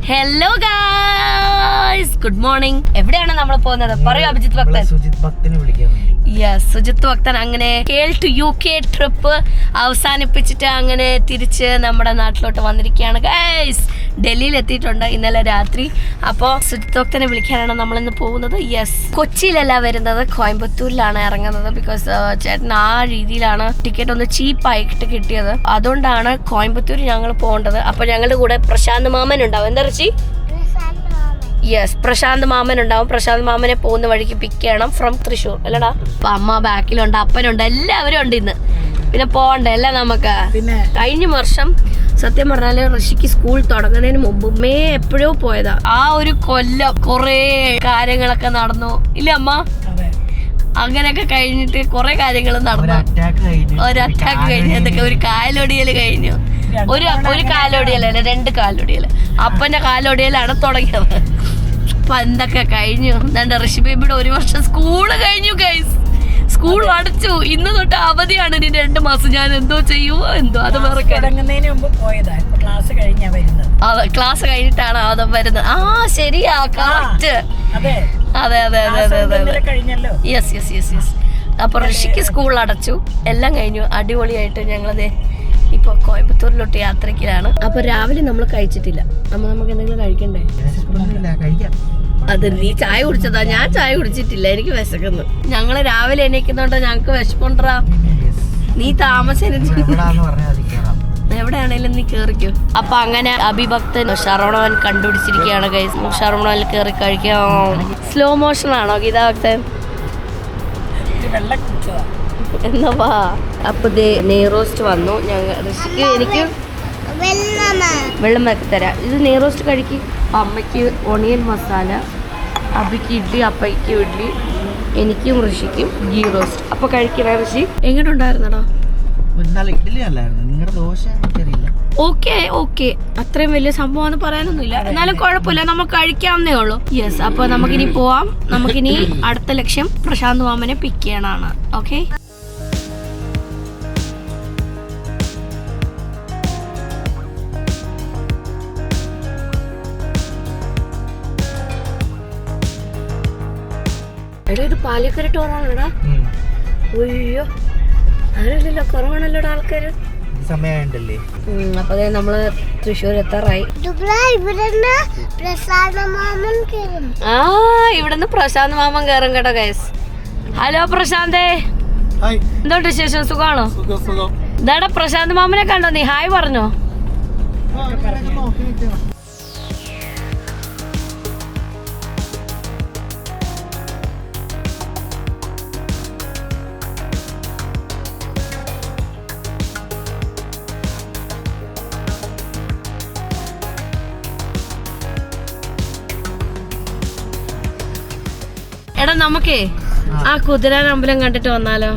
Hello guys, good morning. എവിടെയാണ് നമ്മൾ പോകുന്നത്? പറയൂ അഭിജിത്ത് ഭക്തൻ. സുജിത്ത് ഭക്തൻ അങ്ങനെ കേൾ ടു UK ട്രിപ്പ് അവസാനിപ്പിച്ചിട്ട് അങ്ങനെ തിരിച്ച് നമ്മുടെ നാട്ടിലോട്ട് വന്നിരിക്കുകയാണ് ഗായ്സ്. ഡൽഹിയിൽ എത്തിയിട്ടുണ്ട് ഇന്നലെ രാത്രി. അപ്പോൾ സുജിത്ത് ഭക്തനെ വിളിക്കാനാണ് നമ്മളിന്ന് പോകുന്നത്. കൊച്ചിയിലല്ല വരുന്നത്, കോയമ്പത്തൂരിലാണ് ഇറങ്ങുന്നത്. ബിക്കോസ് ചേട്ടൻ ആ രീതിയിലാണ് ടിക്കറ്റ് ഒന്ന് ചീപ്പായിട്ട് കിട്ടിയത്. അതുകൊണ്ടാണ് കോയമ്പത്തൂർ ഞങ്ങൾ പോകേണ്ടത്. അപ്പൊ ഞങ്ങളുടെ കൂടെ പ്രശാന്ത് മാമൻ ഉണ്ടാവും. എന്താ ഋഷി? പ്രശാന്ത് മാമൻ ഉണ്ടാവും. പ്രശാന്ത് മാമനെ പോകുന്ന വഴിക്ക് പിക്ക് ചെയ്യണം ഫ്രം തൃശ്ശൂർ അല്ലടാ. അപ്പൊ അമ്മ ബാക്കിലുണ്ട്, അപ്പനുണ്ട്, എല്ലാവരും ഉണ്ട് ഇന്ന്. പിന്നെ പോകണ്ടേ അല്ല നമുക്ക്. കഴിഞ്ഞ വർഷം സത്യം പറഞ്ഞാല് ഋഷിക്ക് സ്കൂൾ തുടങ്ങുന്നതിന് മുമ്പ് എപ്പോഴോ പോയതാ. ആ ഒരു കൊല്ലം കൊറേ കാര്യങ്ങളൊക്കെ നടന്നു ഇല്ല അമ്മ? അങ്ങനെയൊക്കെ കഴിഞ്ഞിട്ട് കൊറേ കാര്യങ്ങൾ നടന്നു. ഒരു അറ്റാക്ക് കഴിഞ്ഞു, എന്തൊക്കെ ഒരു കാലൊടിയല് കഴിഞ്ഞു. ഒരു കാലൊടിയല്ല, 2 കാലൊടിയല്. അപ്പന്റെ കാലൊടിയലാണ് തുടങ്ങിയത്. അപ്പൊ എന്തൊക്കെ കഴിഞ്ഞു. എന്താ ഋഷി ബേബിയുടെ 1 വർഷം സ്കൂള് കഴിഞ്ഞു ഗൈസ്. സ്കൂൾ അടച്ചു. ഇന്ന് തൊട്ട് അവധിയാണ്. ഇനി 2 മാസം ഞാൻ എന്തോ ചെയ്യൂ എന്തോ. അത് വേറെ ക്ലാസ് കഴിഞ്ഞിട്ടാണ് അത് വരുന്നത്. ആ ശരിയാ, കറക്റ്റ്. അതെ അതെ അതെ അതെ അതെ. യെസ്. അപ്പൊ ഋഷിക്ക് സ്കൂൾ അടച്ചു, എല്ലാം കഴിഞ്ഞു. അടിപൊളിയായിട്ട് ഞങ്ങളത് ഇപ്പൊ കോയമ്പത്തൂരിലോട്ട് യാത്രക്കിലാണ്. അപ്പൊ രാവിലെ നമ്മൾ കഴിച്ചിട്ടില്ല. നമുക്ക് എന്തെങ്കിലും കഴിക്കണ്ടേ? അത് നീ ചായ കുടിച്ചതാ, ഞാൻ ചായ കുടിച്ചിട്ടില്ല. എനിക്ക് വിശക്കുന്നു. ഞങ്ങള് രാവിലെ എണീക്കുന്നോണ്ട് ഞങ്ങക്ക് വിശപ്പുണ്ടാ. നീ താമസം എവിടെയാണേലും നീ കേറിക്കോ. അപ്പൊ അങ്ങനെ അഭിഭക്തൻ ശരവണവൻ കണ്ടുപിടിച്ചിരിക്കുകയാണ് ഗൈസ്. ശരവണവനിൽ കേറി കഴിക്കാം. സ്ലോ മോഷൻ ആണോ ഗീതാഭക്തൻ? എന്നാ വാ. അപ്പൊ നെയ്റോസ്റ്റ് വന്നു. ഋഷിക്ക് എനിക്ക് വെള്ളം വെക്കി തരാം. ഇത് നെയ്റോസ്റ്റ് കഴിക്കും. അമ്മയ്ക്ക് ഒണിയൻ മസാല, അബിക്ക് ഇഡ്ഡലി, അപ്പയ്ക്ക് ഇഡ്ഡലി, എനിക്കും ഋഷിക്കും ഗീ റോസ്റ്റ്. അപ്പൊ കഴിക്കണേ ഋഷി? എങ്ങനെ ഉണ്ടായിരുന്നടാ? ഓക്കെ അത്രയും വലിയ സംഭവം പറയാനൊന്നുമില്ല, എന്നാലും കുഴപ്പമില്ല, നമുക്ക് കഴിക്കാവുന്നേ ഉള്ളൂ. അപ്പൊ നമുക്കിനി പോവാം. നമുക്കിനി അടുത്ത ലക്ഷ്യം പ്രശാന്ത് മാമനെ പിക്ക് ചെയ്യണതാണ്. ഓക്കെ. എടാ ഇത് പാലക്കാട് ടൂറാണോടാ? അയ്യോ ആരുമില്ലല്ലോ, കുറവാണല്ലോടാ ആൾക്കാര്. അപ്പൊ നമ്മള് തൃശ്ശൂർ എത്താറായി. ഇവിടുന്ന് പ്രശാന്ത് മാമൻ കയറും കേട്ടോ ഗൈസ്. ഹലോ പ്രശാന്തേ, എന്തോട്ട് വിശേഷം? സുഖാണോ? ഇതാടാ പ്രശാന്ത് മാമനെ കണ്ടോ നീ? ഹായ് പറഞ്ഞോ? എടാ നമുക്കേ ആ കുതിരാൻ അമ്പലം കണ്ടിട്ട് വന്നാലോ?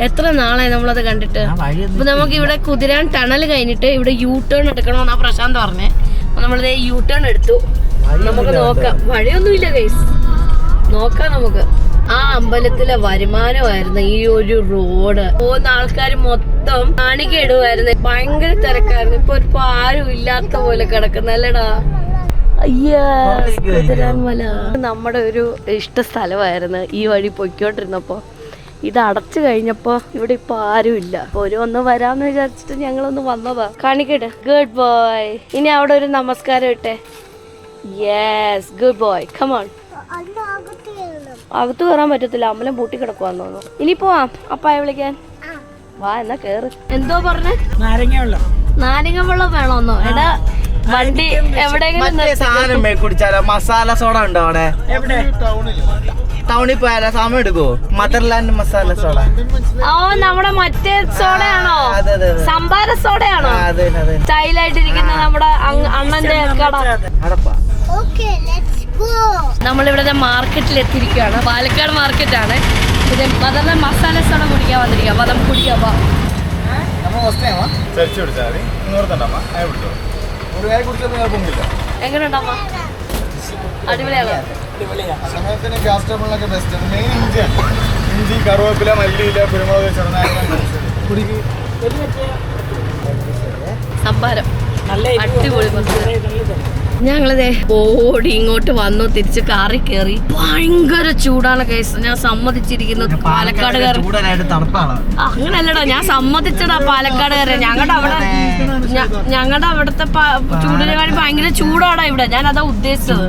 എത്ര നാളായി നമ്മളത് കണ്ടിട്ട്. അപ്പൊ നമുക്ക് ഇവിടെ കുതിരാൻ ടണൽ കഴിഞ്ഞിട്ട് ഇവിടെ U-ടേൺ എടുക്കണമെന്നാ പ്രശാന്ത് പറഞ്ഞേ. അപ്പൊ നമ്മളിത് U-ടേൺ എടുത്തു. നമുക്ക് നോക്കാം. വഴിയൊന്നുമില്ല ഗൈസ്, നോക്കാം നമുക്ക്. ആ അമ്പലത്തിലെ വരുമാനമായിരുന്നു ഈ ഒരു റോഡ്. പോകുന്ന ആൾക്കാർ മൊത്തം കാണിക്കയിടുമായിരുന്നു. ഭയങ്കര തിരക്കായിരുന്നു. ഇപ്പൊ ആരും ഇല്ലാത്ത പോലെ കിടക്കുന്നല്ലടാ. കുതിരാൻമല നമ്മുടെ ഒരു ഇഷ്ട സ്ഥലമായിരുന്നു. ഈ വഴി പൊയ്ക്കോണ്ടിരുന്നപ്പോ ഇത് അടച്ചു കഴിഞ്ഞപ്പോ ഇവിടെ ഇപ്പൊ ആരും ഇല്ല. ഒന്ന് വരാന്ന് വിചാരിച്ചിട്ട് ഞങ്ങളൊന്ന് വന്നതാ. കാണിക്കട്ടെ. Good boy. ഇനി അവിടെ ഒരു നമസ്കാരം ഇട്ടെ. Yes, good boy. കമോൺ. അകത്ത് കയറാൻ പറ്റത്തില്ല, അമ്പലം പൂട്ടി കിടക്കുവാന്ന് തോന്നുന്നു. ഇനി പോവാം അപ്പായ വിളിക്കാൻ. വാ എന്നാ കേറ്. എന്തോ പറഞ്ഞേ? നാരങ്ങ വെള്ളം വേണോന്നോ? എടാ വണ്ടി എവിടെയെങ്കിലും കുടിച്ചാലോ? മസാല സോഡ ഉണ്ടോ അവിടെ? ടൗണിൽ പോയാലോ? സമയം എടുക്കോ? Motherland masala soda. ഓ നമ്മുടെ മറ്റേ സോഡയാണോ? സംഭാര സോഡയാണോ? സ്റ്റൈലായിട്ടിരിക്കുന്ന നമ്മുടെ അണ്ണന്റെ കട. നമ്മളിവിടെ മാർക്കറ്റിൽ എത്തിയിരിക്കുകയാണ്. പാലക്കാട് മാർക്കറ്റാണ് ഇത്. മദർലാൻഡ് മസാല സോഡ കുടിക്കാൻ വന്നിരിക്കാം. അപ്പൊ നമുക്ക് കുടിക്കാം. എങ്ങനെയുണ്ടമ്മ? അടിപൊളിയാണോ? ഇഞ്ചി, കറുവേപ്പില, മല്ലിയില, കുരുമുളക്, ചെറുനാരങ്ങ. സംഭാരം അടിപൊളി. ഞങ്ങളിതേ ഓടി ഇങ്ങോട്ട് വന്നു, തിരിച്ച് കാറി കയറി. ഭയങ്കര ചൂടാണ് കേസ്. ഞാൻ സമ്മതിച്ചിരിക്കുന്നു പാലക്കാടുകാരൻ. അങ്ങനല്ലടാ, ഞാൻ സമ്മതിച്ചടാ പാലക്കാടുകാരൻ. ഞങ്ങളുടെ അവിടുത്തെ ചൂടിനെക്കാട്ടി ഭയങ്കര ചൂടാടാ ഇവിടെ. ഞാൻ അതാ ഉദ്ദേശിച്ചത്.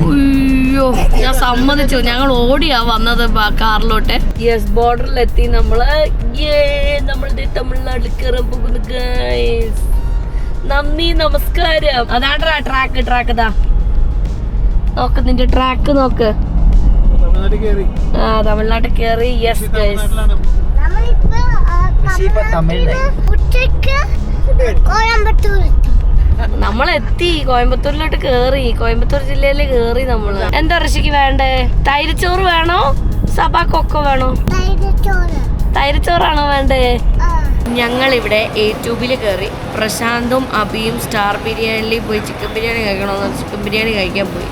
അയ്യോ, ഞാൻ സമ്മതിച്ചു. ഞങ്ങൾ ഓടിയാ വന്നത് കാറിലോട്ട്. യെസ്, ബോർഡറിലെത്തി നമ്മള്. നമ്മളുടെ തമിഴ്നാട്ടിൽ കയറാൻ പോകുന്നു ഗൈസ്. നന്ദി, നമസ്കാരം. അതാണ്ടാ ട്രാക്ക് ഇതാ നോക്ക്, നിന്റെ ട്രാക്ക് നോക്ക്. തമിഴ്നാട്ടിൽ കയറി. Yes guys, നമ്മളെത്തി. കോയമ്പത്തൂരിലോട്ട് കേറി. കോയമ്പത്തൂർ ജില്ലയില് കേറി നമ്മള്. എന്താ ഋഷിക്ക് വേണ്ടേ? തൈരച്ചോറ് വേണോ സബാക്കൊക്കെ വേണോ? തൈരച്ചോറാണോ വേണ്ടേ? ഞങ്ങളിവിടെ യൂട്യൂബിൽ കയറി. പ്രശാന്തും അബിയും സ്റ്റാർ ബിരിയാണിയിൽ പോയി ചിക്കൻ ബിരിയാണി കഴിക്കണമെന്ന് ചിക്കൻ ബിരിയാണി കഴിക്കാൻ പോയി.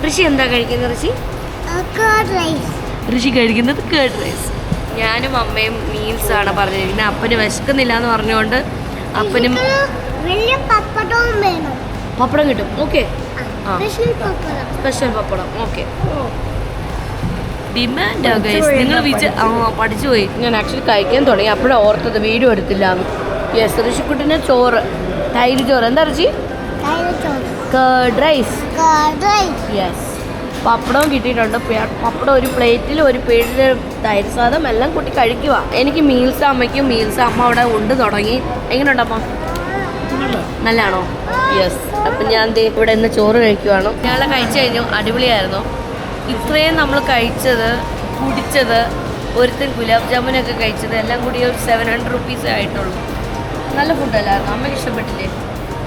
ഋഷി എന്താ കഴിക്കുന്നത്? ഋഷി കഴിക്കുന്നത് കേർഡ് റൈസ്. ഞാനും അമ്മയും മീൽസ് ആണ് പറഞ്ഞിരിക്കുന്നത്. അപ്പന് വിശക്കുന്നില്ല എന്ന് പറഞ്ഞുകൊണ്ട് അപ്പനും പപ്പടം കിട്ടും. ഓക്കെ, സ്പെഷ്യൽ പപ്പടം. ഓക്കെ, ഡിമാൻഡാ ഗൈസ്. നിങ്ങൾ പഠിച്ചു പോയി. ഞാൻ ആക്ച്വലി കഴിക്കാൻ തുടങ്ങി. അപ്പോഴാണ് ഓർത്തത് വീഡിയോ എടുത്തില്ല. യെസ്, ഋഷിക്കുട്ടിന് ചോറ്, തൈര് ചോറ്. എന്താ ഋഷി? Curd rice. യെസ്, പപ്പടവും കിട്ടിയിട്ടുണ്ട്. പപ്പടം ഒരു പ്ലേറ്റിൽ, ഒരു പേരില് തൈര് സാധനം എല്ലാം കൂട്ടി കഴിക്കുക. എനിക്ക് മീൽസ്, അമ്മയ്ക്കും മീൽസ്. അമ്മ അവിടെ ഉണ്ട് തുടങ്ങി. എങ്ങനെയുണ്ടമ്മ? നല്ലതാണോ? യെസ്. അപ്പം ഞാൻ ഇവിടെ ഇന്ന് ചോറ് കഴിക്കുവാണ്. ഞങ്ങളെ കഴിച്ചു കഴിഞ്ഞു. അടിപൊളിയായിരുന്നു. ഇത്രയും നമ്മൾ കഴിച്ചത്, കുടിച്ചത്, ഒരുത്തൻ ഗുലാബ് ജാമുനൊക്കെ കഴിച്ചത് എല്ലാം കൂടി ഒരു 700 റുപ്പീസേ ആയിട്ടുള്ളൂ. നല്ല ഫുഡല്ലായിരുന്നു. അമ്മയ്ക്ക് ഇഷ്ടപ്പെട്ടില്ലേ?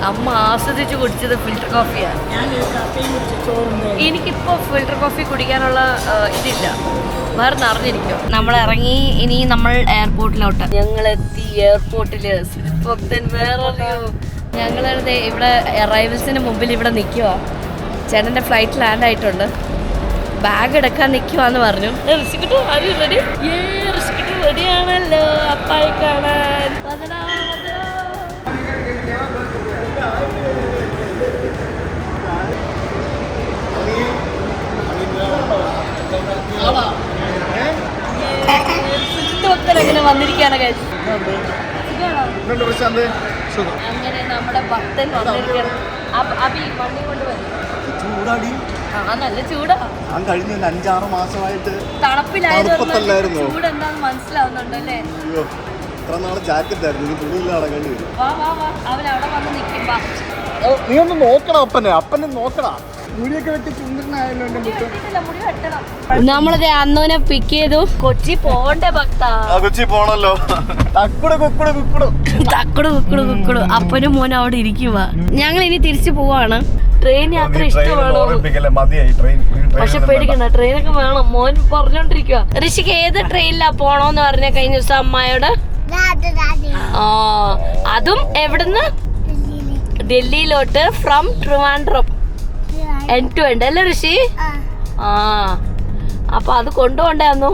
അമ്മ ആസ്വദിച്ച് കുടിച്ചത് ഫിൽറ്റർ കോഫിയാണ്. എനിക്കിപ്പോൾ ഫിൽറ്റർ കോഫി കുടിക്കാനുള്ള ഇതില്ല, വേറെ നിറഞ്ഞിരിക്കും. നമ്മൾ ഇറങ്ങി. ഇനി നമ്മൾ എയർപോർട്ടിലോട്ട്. ഞങ്ങളെത്തി എയർപോർട്ടിൽ. വേറെ ഞങ്ങളത് ഇവിടെ അറൈവൽസിന് മുമ്പിൽ ഇവിടെ നിൽക്കുക. ചേട്ടൻ്റെ ഫ്ലൈറ്റ് ലാൻഡ് ആയിട്ടുണ്ട്. ബാഗ് എടുക്കാൻ നിൽക്കുവാന്ന് പറഞ്ഞു. ഋഷിക്കുട്ടി റെഡി? ഋഷിക്കുട്ടി റെഡിയാണല്ലോ അപ്പായി കാണാൻ. അങ്ങനെ വന്നിരിക്കുകയാണ് കഴിച്ചു. അങ്ങനെ നമ്മുടെ ഭക്തൻ വന്നിരിക്കുകയാണ്. അബി വണ്ടി കൊണ്ടുവരും. നല്ല ചൂടാ. കഴിഞ്ഞ 5-6 മാസമായിട്ട് തണുപ്പിലായിരുന്നു. ചൂട് എന്താന്ന് മനസ്സിലാവുന്നുണ്ടല്ലേ? ഇത്ര നാളെ ജാക്കറ്റ് ആയിരുന്നു. തുണിയിൽ നടക്കേണ്ടി വരും. വാ അവൻ അവിടെ വന്ന് നിൽക്കുമ്പോ നീ ഒന്ന് നോക്കണം. അപ്പനെ നോക്കണം. മുടിയൊക്കെ വെട്ടി ചുണ്ടനായല്ലോ എന്റെ മുട്ട. നമ്മളത് അന്നോനെ പിക്ക് ചെയ്തു. കൊച്ചി പോണ്ടേ ഭക്ത? കൊച്ചി പോണല്ലോ. തക്കുടു അപ്പനും മോനും അവിടെ ഇരിക്കുക. ഞങ്ങൾ ഇനി തിരിച്ചു പോവാണ്. ട്രെയിൻ യാത്ര ഇഷ്ടമാണോ? പക്ഷെ പേടിക്കണ്ട, ട്രെയിനൊക്കെ വേണം. മോൻ പറഞ്ഞോണ്ടിരിക്കുക. ഋഷിക്ക് ഏത് ട്രെയിനിലാ പോണോന്ന് പറഞ്ഞ കഴിഞ്ഞ ദിവസം അമ്മായോട്. അതും എവിടുന്ന്? ഡൽഹിയിലോട്ട് from Trivandrum. end to end അല്ലേ ഋഷി? അപ്പൊ അത് കൊണ്ടുപോണ്ടായിരുന്നു.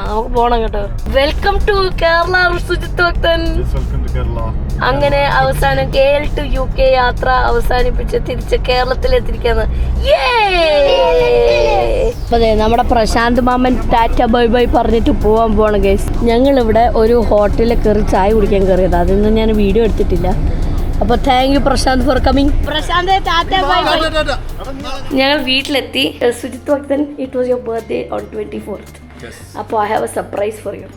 നമുക്ക് പോണം കേട്ടോ. വെൽക്കം ടു കേരള സുജിത് ഭക്തൻ. അങ്ങനെ അവസാനം KL to UK യാത്ര അവസാനിപ്പിച്ച് തിരിച്ച് കേരളത്തിലെത്തിരിക്കാന്ന്. അതെ, നമ്മുടെ പ്രശാന്ത് മാമൻ ടാറ്റ ബൈ ബൈ പറഞ്ഞിട്ട് പോവാൻ പോവാണ് ഗൈസ്. ഞങ്ങൾ ഇവിടെ ഒരു ഹോട്ടലിൽ കയറി ചായ കുടിക്കാൻ കയറിയത്. അതൊന്നും ഞാൻ വീഡിയോ എടുത്തിട്ടില്ല. അപ്പൊ thank you Prashant for coming. Prashant tata bye bye. ഞങ്ങൾ വീട്ടിലെത്തി. Sujith Bhakthan, it was your birthday on 24th. അപ്പൊ I have a surprise for you.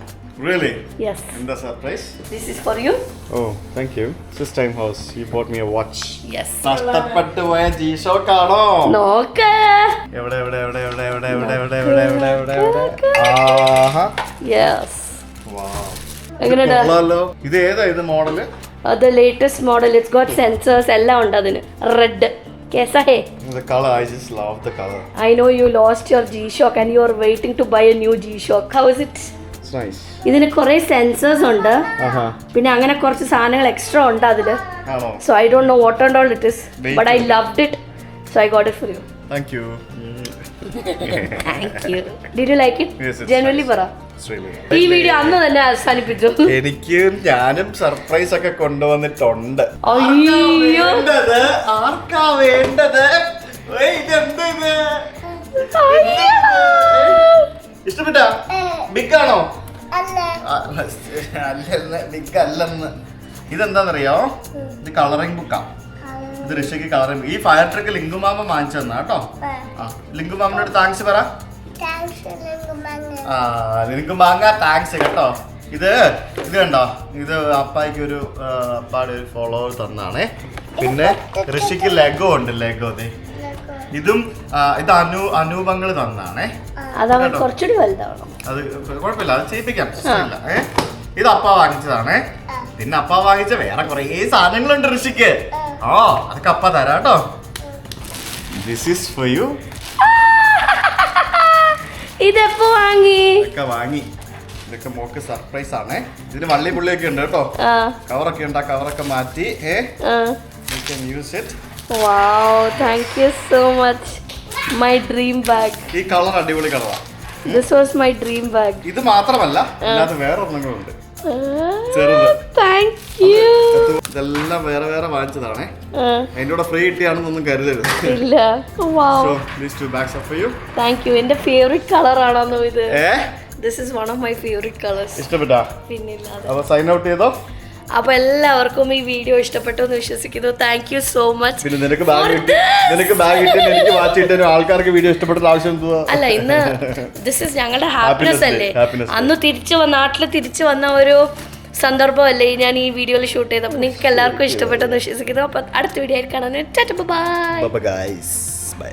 Really? Yes. And the surprise? This is for you. Oh, thank you. This time house, you bought me a watch. Yes. നഷ്ടപ്പെട്ടു പോയ G-Shock ആണോ? നോക്ക്. എവിടെ? ആഹാ. Yes. Wow. എങ്ങനെയുണ്ട്? കൊള്ളാലോ. ഇത് ഏതാ ഇത് model? The latest model. It's got sensors എല്ലാം ഉണ്ട് അതിന്. Red. कैसा है? The color, I just love the color. I know you lost your G-Shock and you are waiting to buy a new G-Shock. How is it? It's nice. ഇതിന് കുറെ sensors ഉണ്ട്. പിന്നെ അങ്ങനെ കുറച്ച് സാധനങ്ങൾ എക്സ്ട്രാ ഉണ്ട് അതില്. ആണോ? So I don't know what and all it is, but I loved it. So I got it for you. Thank you. Thank you. Did you like it? Yes, it's ജനുവലി പറ. ഈ വീഡിയോ അന്ന് തന്നെ അവസാനിപ്പിച്ചു. എനിക്ക് ഞാനും സർപ്രൈസ് ഒക്കെ കൊണ്ടുവന്നിട്ടുണ്ട്. അയ്യോ ആർക്കാ വേണ്ടത്? ഇഷ്ടപ്പെട്ടാ? ബിഗ് ആണോ? അല്ലെന്ന്, ബിഗ് അല്ലെന്ന്. ഇതെന്താന്നറിയോ? ഇത് കളറിംഗ് ബുക്കാ. ഇത് ഋഷിക്ക് കളറിംഗ്. ഈ ഫയർ ട്രക്ക് ലിങ്കുമാമ വാങ്ങിച്ചു തന്നാ കേട്ടോ. ലിങ്കുമാമനോട് താങ്ക്സ് പറ. ലിങ്കുമാങ്ങ താങ്ക്സ് കേട്ടോ. ഇത് കണ്ടോ, ഇത് അപ്പായിക്ക് ഒരു അപ്പാടെ ഒരു ഫോളോവർ തന്നാണേ. പിന്നെ ഋഷിക്ക് ലെഗോ ഉണ്ട്, ലെഗോ. ഇതും ഇത് അനൂപങ്ങൾ തന്നാണേ. കുറച്ചുകൂടി വലുതാവണം. അത് കുഴപ്പമില്ല, അത് ചെയ്യിപ്പിക്കാം. ഇത് അപ്പ വാങ്ങിച്ചതാണേ. പിന്നെ അപ്പ വാങ്ങിച്ച വേറെ കുറേ സാധനങ്ങളുണ്ട് ഋഷിക്ക്. അതൊക്കെ അപ്പ തരാട്ടോ. This is for you. ഇതെപ്പോ വാങ്ങി? വാങ്ങി. ഇതൊക്കെ മോക്ക് സർപ്രൈസ് ആണേ. ഇതിന് വള്ളി പുള്ളിയൊക്കെ ഉണ്ട് കേട്ടോ. കവറൊക്കെ ഉണ്ട്. ആ കവറൊക്കെ മാറ്റി use it. Wow, thank you so much. My dream bag. ഈ കളർ അടിപൊളി കളറാ. This was my dream bag. ഇത് മാത്രമല്ല, അല്ലാതെ വേറെ ഒരെണ്ണങ്ങളുണ്ട്. ചെറുത്. Thank you. ഇതെല്ലാം വേറെ വേറെ വാങ്ങിച്ചതാണേ. അതിന്റെ കൂടെ ഫ്രീ കിട്ടിയാണെന്നൊന്നും കരുതരുത്. ഇല്ല. Wow. So these two bags are for you. Thank you. എന്റെ ഫേവറേറ്റ് കളർ ആണോ ഇത്? This is one of my favorite colors. ഇഷ്ടപ്പെട്ടാ? പിന്നില്ലാതെ. അപ്പോൾ സൈൻ ഔട്ട് ചെയ്തോ. അപ്പൊ എല്ലാവർക്കും ഈ വീഡിയോ ഇഷ്ടപ്പെട്ടു എന്ന് വിശ്വസിക്കുന്നു. Thank you so much. പിന്നെ നിനക്ക് ബാഗ് കിട്ടി, എനിക്ക് വാച്ച് കിട്ടാനും ആൾക്കാർക്ക് വീഡിയോ ഇഷ്ടപ്പെട്ട ആവശ്യം എന്തുവാ? അല്ല, ഇന്ന് ദിസ് ഇസ് ഞങ്ങളുടെ ഹാപ്പിനെസ് അല്ലേ. അന്ന് നാട്ടിൽ തിരിച്ചു വന്ന ഒരു സന്ദർഭമല്ലേ ഞാൻ ഈ വീഡിയോയിൽ ഷൂട്ട് ചെയ്തത്. അപ്പൊ നിങ്ങൾക്ക് എല്ലാവർക്കും ഇഷ്ടപ്പെട്ടെന്ന് വിശ്വസിക്കുന്നു. അപ്പൊ അടുത്ത വീഡിയോ ആയിട്ട് കാണാൻ. ബൈ.